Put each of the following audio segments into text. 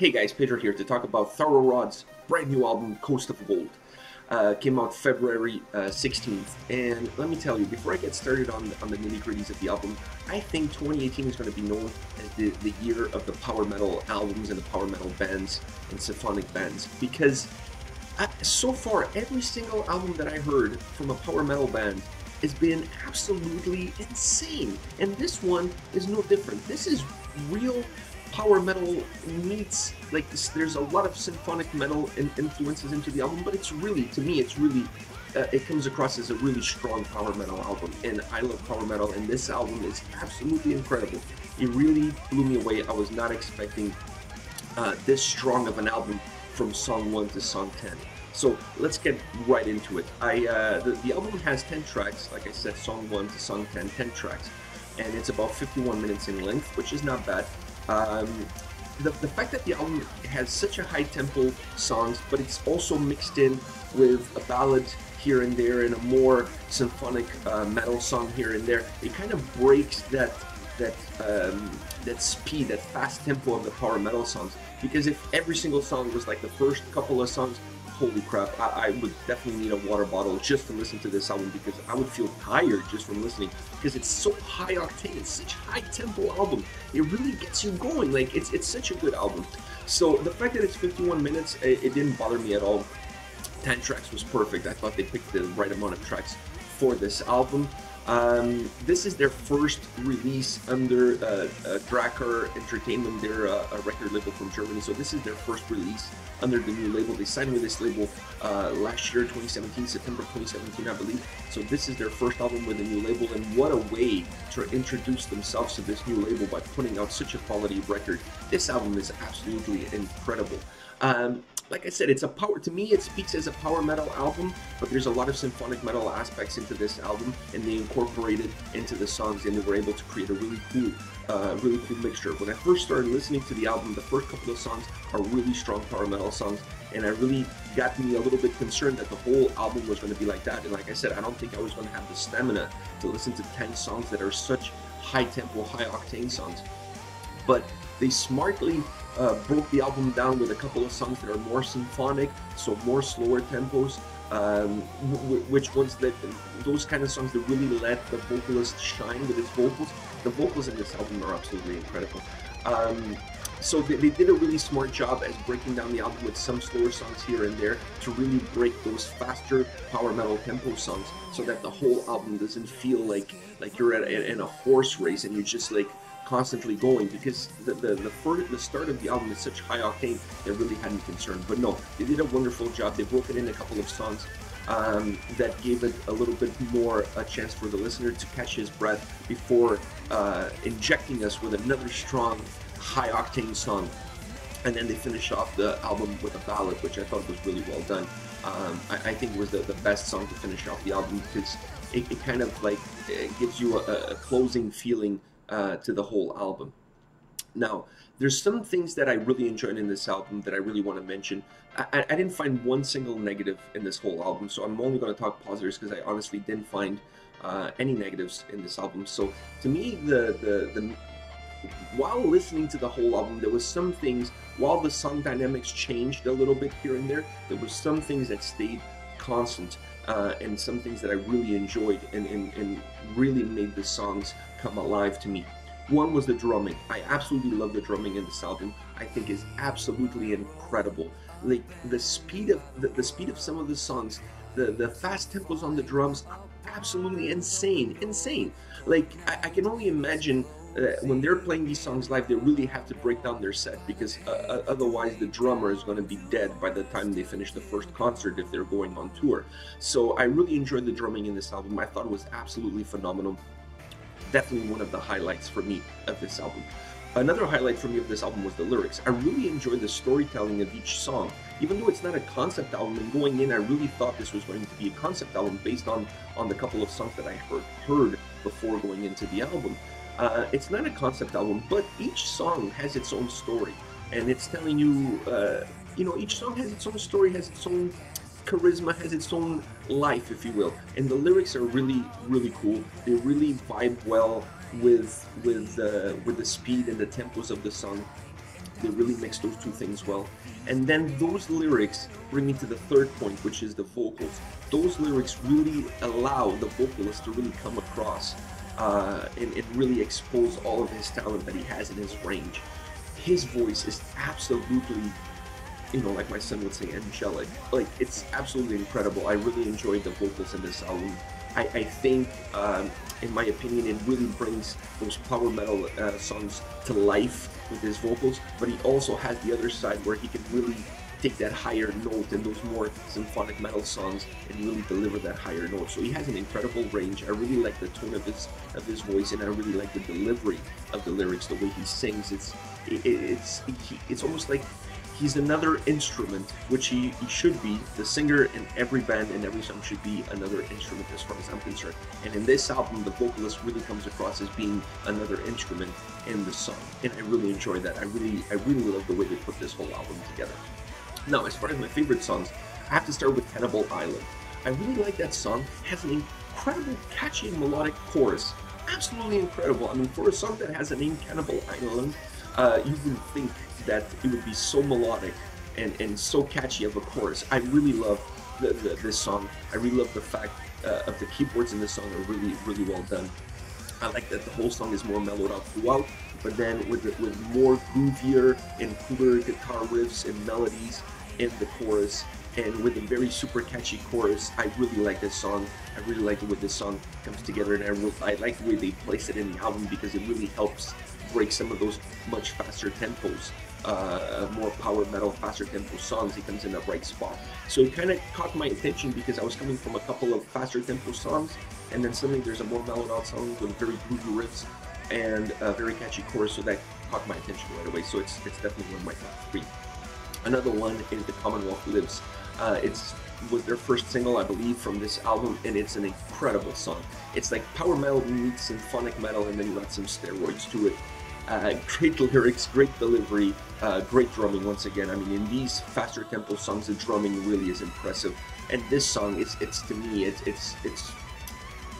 Hey guys, Pedro here to talk about Thorough Rod's brand new album, Coast of Gold. Came out February 16th, and let me tell you, before I get started on the nitty-gritties of the album, I think 2018 is going to be known as the year of the power metal albums and the power metal bands and symphonic bands, because so far, every single album that I heard from a power metal band has been absolutely insane, and this one is no different. This is real power metal meets like this. There's a lot of symphonic metal influences into the album, but it's really, to me, it's really it comes across as a really strong power metal album, and I love power metal, and this album is absolutely incredible. It really blew me away. I was not expecting this strong of an album from song 1 to song 10. So let's get right into it. The album has 10 tracks, like I said, song 1 to song 10, 10 tracks, and it's about 51 minutes in length, which is not bad. The fact that the album has such a high tempo songs, but it's also mixed in with a ballad here and there and a more symphonic metal song here and there, it kind of breaks that speed, that fast tempo of the power metal songs. Because if every single song was like the first couple of songs, holy crap, I would definitely need a water bottle just to listen to this album, because I would feel tired just from listening, because it's so high octane, it's such high tempo album. It really gets you going, like it's such a good album. So the fact that it's 51 minutes, it didn't bother me at all. 10 tracks was perfect. I thought they picked the right amount of tracks for this album. This is their first release under Drakkar Entertainment. They're a record label from Germany, so this is their first release under the new label. They signed with this label last year, 2017, September 2017, I believe. So this is their first album with a new label, and what a way to introduce themselves to this new label by putting out such a quality record. This album is absolutely incredible. Like I said, it's a power, to me it speaks as a power metal album, but there's a lot of symphonic metal aspects into this album, and they incorporated into the songs, and they were able to create a really cool mixture. When I first started listening to the album, the first couple of songs are really strong power metal songs, and I really got me a little bit concerned that the whole album was going to be like that. And like I said, I don't think I was going to have the stamina to listen to 10 songs that are such high tempo, high octane songs. But they smartly broke the album down with a couple of songs that are more symphonic, so more slower tempos, which ones that, those kind of songs that really let the vocalist shine with his vocals. The vocals in this album are absolutely incredible. So they did a really smart job as breaking down the album with some slower songs here and there to really break those faster power metal tempo songs, so that the whole album doesn't feel like you're in a horse race and you're just like constantly going, because the start of the album is such high octane that really had me concerned. But no, they did a wonderful job. They broke it in a couple of songs that gave it a little bit more a chance for the listener to catch his breath before injecting us with another strong high octane song. And then they finished off the album with a ballad, which I thought was really well done. I think it was the best song to finish off the album, because it kind of like gives you a closing feeling to the whole album. Now, there's some things that I really enjoyed in this album that I really want to mention. I didn't find one single negative in this whole album, so I'm only going to talk positives, because I honestly didn't find any negatives in this album. So to me, while listening to the whole album, there was some things, while the song dynamics changed a little bit here and there were some things that stayed constant, and some things that I really enjoyed and really made the songs come alive to me. One was the drumming. I absolutely love the drumming in this album. I think is absolutely incredible. Like the speed of some of the songs, the fast tempos on the drums are absolutely insane. Like I can only imagine when they're playing these songs live, they really have to break down their set, because otherwise the drummer is going to be dead by the time they finish the first concert if they're going on tour. So I really enjoyed the drumming in this album. I thought it was absolutely phenomenal. Definitely one of the highlights for me of this album. Another highlight for me of this album was the lyrics. I really enjoyed the storytelling of each song. Even though it's not a concept album, and going in I really thought this was going to be a concept album based on the couple of songs that I heard before going into the album. It's not a concept album, but each song has its own story, and it's telling you, each song has its own story, has its own charisma, has its own life, if you will. And the lyrics are really, really cool. They really vibe well with the speed and the tempos of the song. They really mix those two things well. And then those lyrics bring me to the third point, which is the vocals. Those lyrics really allow the vocalist to really come across and really expose all of his talent that he has in his range. His voice is absolutely, you know, like my son would say, angelic. Like, it's absolutely incredible. I really enjoyed the vocals in this album. I think, in my opinion, it really brings those power metal songs to life with his vocals, but he also has the other side where he can really take that higher note in those more symphonic metal songs and really deliver that higher note. So he has an incredible range. I really like the tone of his voice, and I really like the delivery of the lyrics, the way he sings. It's almost like he's another instrument, which he should be. The singer in every band and every song should be another instrument as far as I'm concerned. And in this album, the vocalist really comes across as being another instrument in the song. And I really enjoy that. I really love the way they put this whole album together. Now, as far as my favorite songs, I have to start with Cannibal Island. I really like that song. It has an incredible, catchy, melodic chorus. Absolutely incredible. I mean, for a song that has the name Cannibal Island, you would think that it would be so melodic and so catchy of a chorus. I really love this song. I really love the fact of the keyboards in this song are really well done. I like that the whole song is more mellowed out throughout, but then with more groovier and cooler guitar riffs and melodies in the chorus, and with a very super catchy chorus. I really like this song. I really like the way this song comes together, and I like the way they place it in the album, because it really helps break some of those much faster tempos, more power metal, faster tempo songs. He comes in the right spot. So it kind of caught my attention, because I was coming from a couple of faster tempo songs, and then suddenly there's a more mellowed out song with very groovy riffs and a very catchy chorus, so that caught my attention right away. So it's definitely one of my top three. Another one is The Commonwealth Lives. Was their first single, I believe, from this album, and it's an incredible song. It's like power metal meets symphonic metal, and then you got some steroids to it. Great lyrics, great delivery, great drumming once again. I mean, in these faster tempo songs, the drumming really is impressive. And this song, it's to me, it's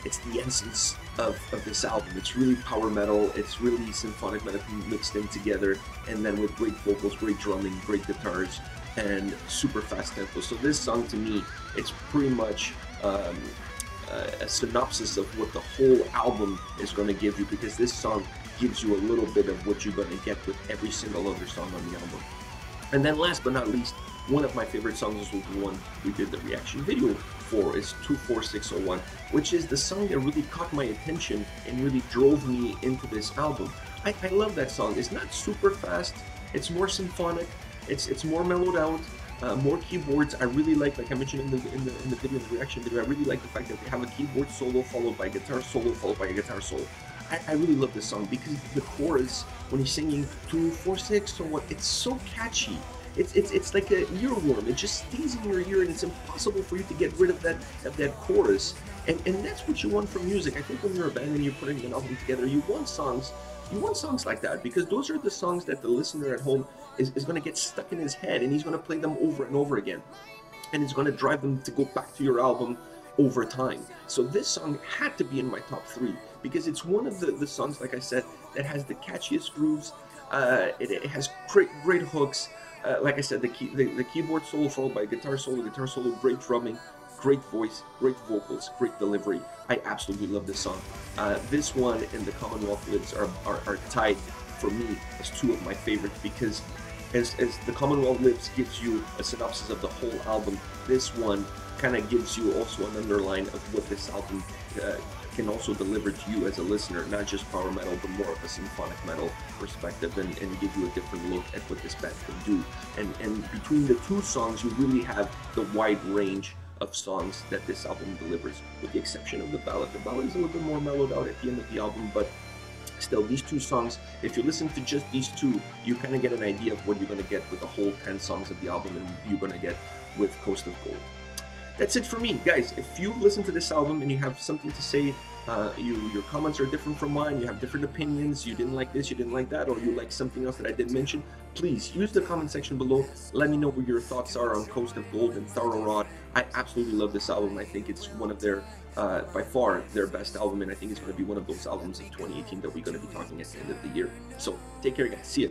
the essence of this album. It's really power metal, it's really symphonic metal mixed in together, and then with great vocals, great drumming, great guitars, and super fast tempo. So this song, to me, it's pretty much a synopsis of what the whole album is going to give you, because this song gives you a little bit of what you're going to get with every single other song on the album. And then last but not least, one of my favorite songs was the one we did the reaction video for, is 24601, which is the song that really caught my attention and really drove me into this album. I love that song. It's not super fast, it's more symphonic, it's more mellowed out, more keyboards. I really like I mentioned in the video, the reaction video, I really like the fact that they have a keyboard solo followed by a guitar solo followed by a guitar solo. I really love this song, because the chorus, when he's singing 24601, it's so catchy. It's like a earworm. It just stays in your ear, and it's impossible for you to get rid of that chorus. And that's what you want from music. I think when you're a band and you're putting an album together, you want songs like that, because those are the songs that the listener at home is going to get stuck in his head, and he's going to play them over and over again, and it's going to drive them to go back to your album over time. So this song had to be in my top three, because it's one of the songs, like I said, that has the catchiest grooves. It has great hooks. Like I said, the keyboard solo followed by guitar solo, great drumming, great voice, great vocals, great delivery. I absolutely love this song. This one and The Commonwealth Lives are tied for me as two of my favorites, because as The Commonwealth Lives gives you a synopsis of the whole album, this one kind of gives you also an underline of what this album can also deliver to you as a listener, not just power metal, but more of a symphonic metal perspective, and give you a different look at what this band can do. And between the two songs, you really have the wide range of songs that this album delivers, with the exception of the ballad. The ballad is a little bit more mellowed out at the end of the album, but still, these two songs, if you listen to just these two, you kind of get an idea of what you're going to get with the whole 10 songs of the album, and you're going to get with Coast of Gold. That's it for me, guys. If you listen to this album and you have something to say, your comments are different from mine, you have different opinions, you didn't like this, you didn't like that, or you like something else that I didn't mention, please use the comment section below. Let me know what your thoughts are on Coast of Gold and Thorough Rod. I absolutely love this album. I think it's one of their, by far, their best album, and I think it's going to be one of those albums of 2018 that we're going to be talking at the end of the year. So, take care, guys. See ya.